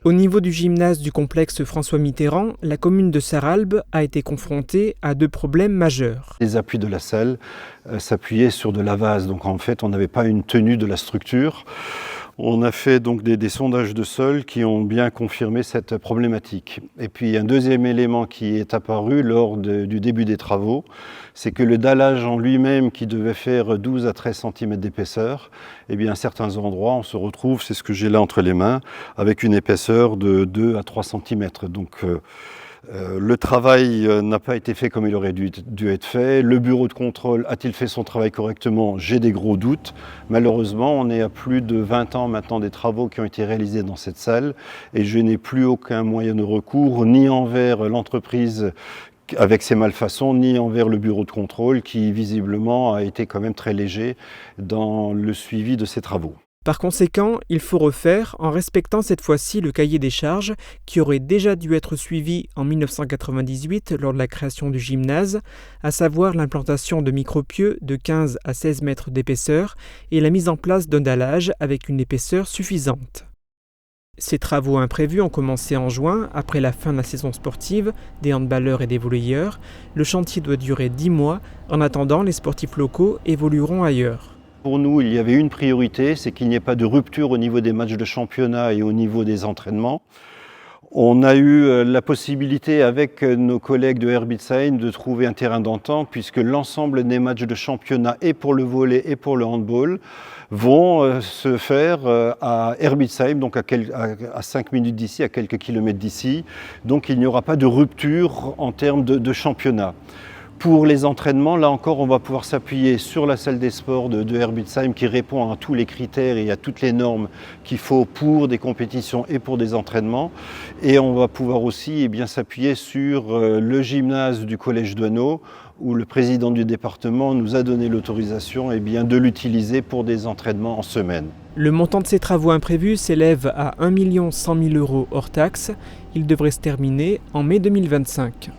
Au niveau du gymnase du complexe François Mitterrand, la commune de Sarralbe a été confrontée à deux problèmes majeurs. Les appuis de la salle s'appuyaient sur de la vase, donc en fait on n'avait pas une tenue de la structure. On a fait donc des sondages de sol qui ont bien confirmé cette problématique. Et puis un deuxième élément qui est apparu lors du début des travaux, c'est que le dallage en lui-même qui devait faire 12 à 13 cm d'épaisseur, eh bien à certains endroits on se retrouve, c'est ce que j'ai là entre les mains, avec une épaisseur de 2 à 3 cm. Donc le travail n'a pas été fait comme il aurait dû être fait. Le bureau de contrôle a-t-il fait son travail correctement? J'ai des gros doutes. Malheureusement, on est à plus de 20 ans maintenant des travaux qui ont été réalisés dans cette salle et je n'ai plus aucun moyen de recours ni envers l'entreprise avec ses malfaçons, ni envers le bureau de contrôle qui visiblement a été quand même très léger dans le suivi de ces travaux. Par conséquent, il faut refaire en respectant cette fois-ci le cahier des charges qui aurait déjà dû être suivi en 1998 lors de la création du gymnase, à savoir l'implantation de micropieux de 15 à 16 mètres d'épaisseur et la mise en place d'un dallage avec une épaisseur suffisante. Ces travaux imprévus ont commencé en juin, après la fin de la saison sportive, des handballeurs et des volleyeurs. Le chantier doit durer 10 mois. En attendant, les sportifs locaux évolueront ailleurs. Pour nous, il y avait une priorité, c'est qu'il n'y ait pas de rupture au niveau des matchs de championnat et au niveau des entraînements. On a eu la possibilité avec nos collègues de Herbitsheim de trouver un terrain d'entente puisque l'ensemble des matchs de championnat et pour le volley et pour le handball vont se faire à Herbitsheim, donc à 5 minutes d'ici, à quelques kilomètres d'ici. Donc il n'y aura pas de rupture en termes de championnat. Pour les entraînements, là encore, on va pouvoir s'appuyer sur la salle des sports de Herbitsheim qui répond à tous les critères et à toutes les normes qu'il faut pour des compétitions et pour des entraînements. Et on va pouvoir aussi s'appuyer sur le gymnase du collège Douaneau où le président du département nous a donné l'autorisation de l'utiliser pour des entraînements en semaine. Le montant de ces travaux imprévus s'élève à 1 100 000 € hors taxes. Il devrait se terminer en mai 2025.